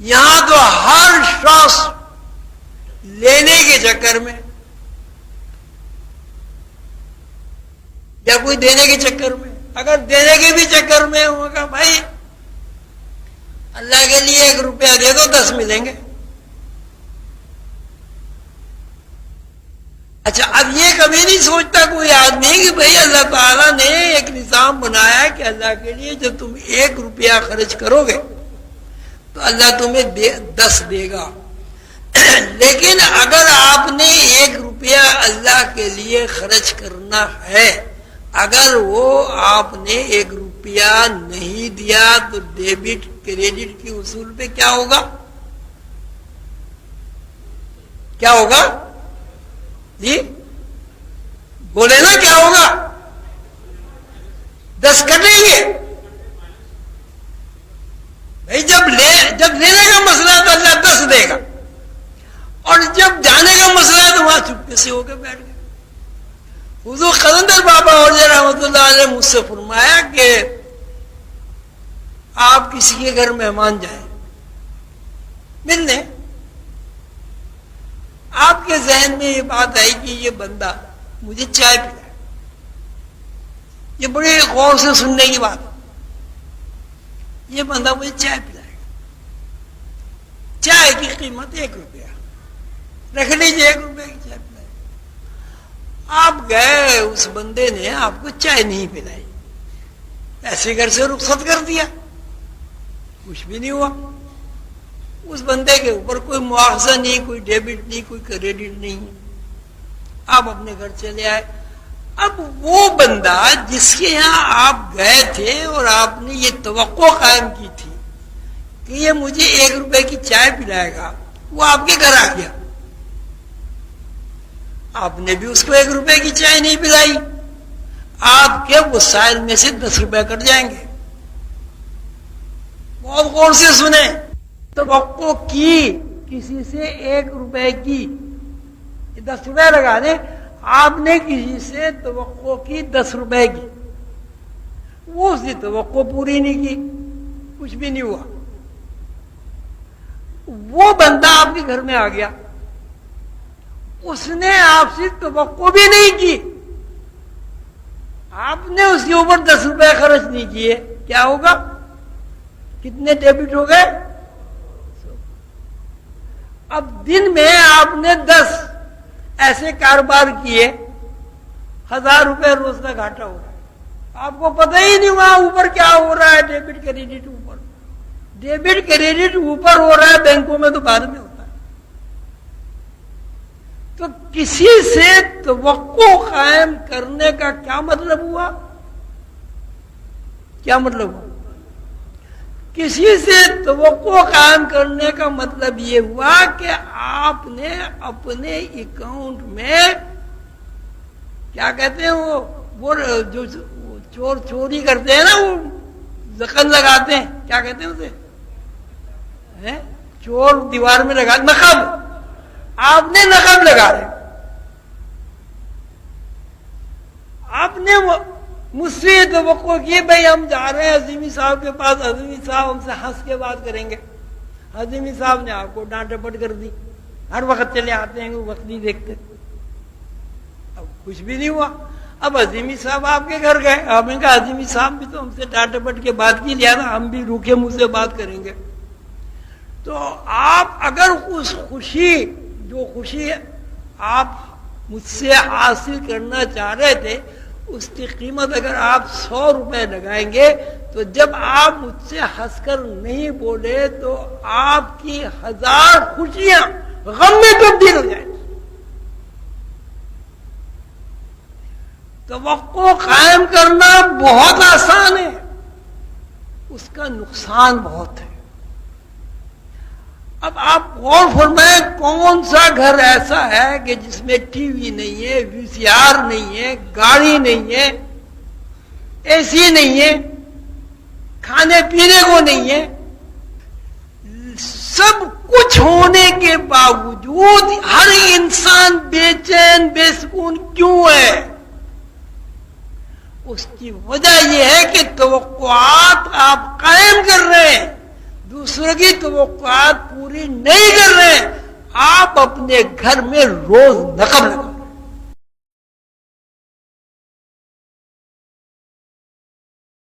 یہاں تو ہر شخص لینے کے چکر میں یا کوئی دینے کے چکر میں، اگر دینے کے بھی چکر میں ہوگا بھائی اللہ کے لیے 1 روپیہ دے دو 10 ملیں گے. اچھا اب یہ کبھی نہیں سوچتا کوئی آدمی کہ بھئی اللہ تعالیٰ نے ایک نظام بنایا کہ اللہ کے لیے جب تم 1 روپیہ خرچ کرو گے تو اللہ تمہیں 10 دے گا. لیکن اگر آپ نے 1 روپیہ اللہ کے لیے خرچ کرنا ہے، اگر وہ آپ نے 1 روپیہ نہیں دیا تو ڈیبٹ کریڈٹ کے اصول پہ کیا ہوگا؟ کیا ہوگا جی بولے نا، کیا ہوگا؟ 10 کٹیں گے بھائی. جب لینے کا مسئلہ ہے تو اللہ 10 دے گا، اور جب جانے کا مسئلہ ہے تو وہاں چپکے سے ہو کے بیٹھ گئے. حضور قلندر بابا اور رحمۃ اللہ علیہ مجھ سے فرمایا کہ آپ کسی کے گھر مہمان جائیں ملنے، آپ کے ذہن میں یہ بات آئی کہ یہ بندہ مجھے چائے پلائے. یہ بڑے غور سے سننے کی بات ہے. یہ بندہ مجھے چائے پلائے گا، چائے کی قیمت 1 روپیہ، رکھ لیجیے 1 روپیہ کی چائے پلائے. آپ گئے، اس بندے نے آپ کو چائے نہیں پلائی، ایسے گھر سے رخصت کر دیا، کچھ بھی نہیں ہوا. اس بندے کے اوپر کوئی مواخذہ نہیں، کوئی ڈیبٹ نہیں، کوئی کریڈٹ نہیں. آپ اپنے گھر چلے آئے. اب وہ بندہ جس کے یہاں آپ گئے تھے اور آپ نے یہ توقع قائم کی تھی کہ یہ مجھے 1 روپے کی چائے پلائے گا، وہ آپ کے گھر آ گیا. آپ نے بھی اس کو 1 روپے کی چائے نہیں پلائی. آپ کے وسائل میں سے 10 روپے کٹ جائیں گے. بہت غور سے سنیں. توقع کی کسی سے 1 روپے کی، 10 روپے لگا دیں. آپ نے کسی سے توقع کی 10 روپے کی، وہ اس کی توقع پوری نہیں کی، کچھ بھی نہیں ہوا. وہ بندہ آپ کے گھر میں آ گیا، اس نے آپ سے توقع بھی نہیں کی، آپ نے اس کے اوپر 10 روپے خرچ نہیں کیے. کیا ہوگا؟ کتنے ڈیبٹ ہو گئے؟ اب دن میں آپ نے 10 ایسے کاروبار کیے، 1000 روپے روز کا گھاٹا ہو رہا ہے. آپ کو پتہ ہی نہیں وہاں اوپر کیا ہو رہا ہے. ڈیبٹ کریڈٹ اوپر، ڈیبٹ کریڈٹ اوپر ہو رہا ہے، بینکوں میں تو بعد میں ہوتا ہے. تو کسی سے توقع قائم کرنے کا کیا مطلب ہوا؟ کیا مطلب ہوا؟ کسی سے توقع قائم کرنے کا مطلب یہ ہوا کہ آپ نے اپنے اکاؤنٹ میں کیا کہتے ہیں وہ جو چور چوری کرتے ہیں نا، وہ زخم لگاتے ہیں، کیا کہتے ہیں اسے؟ چور دیوار میں لگا نقب. آپ نے نقب لگا رہے، آپ نے مجھ سے یہ توقع کی بھائی ہم جا رہے ہیں عظیمی صاحب کے پاس، عظیمی صاحب ہم سے ہنس کے بات کریں گے. عظیمی صاحب نے آپ کو ڈانٹ ڈپٹ کر دی. ہر وقت چلے آتے ہیں، وہ وقت نہیں دیکھتے. اب کچھ بھی نہیں ہوا. اب عظیمی صاحب آپ کے گھر گئے، آپ نے کہا عظیمی صاحب بھی تو ہم سے ڈانٹ ڈپٹ کے بات کی، لیا ہم بھی روکھے منہ سے بات کریں گے. تو آپ اگر اس خوشی آپ مجھ سے حاصل کرنا چاہ رہے تھے، اس کی قیمت اگر آپ 100 روپے لگائیں گے، تو جب آپ مجھ سے ہنس کر نہیں بولے تو آپ کی 1000 خوشیاں غم میں تبدیل ہو جائیں گی. توقع قائم کرنا بہت آسان ہے، اس کا نقصان بہت ہے. اب آپ غور فرمائیں، کون سا گھر ایسا ہے کہ جس میں ٹی وی نہیں ہے، وی سی آر نہیں ہے، گاڑی نہیں ہے، اے سی نہیں ہے، کھانے پینے کو نہیں ہے. سب کچھ ہونے کے باوجود ہر انسان بے چین بے سکون کیوں ہے؟ اس کی وجہ یہ ہے کہ توقعات آپ قائم کر رہے ہیں، دوسروں کی توقعات پوری نہیں کر رہے، آپ اپنے گھر میں روز نقب لگا۔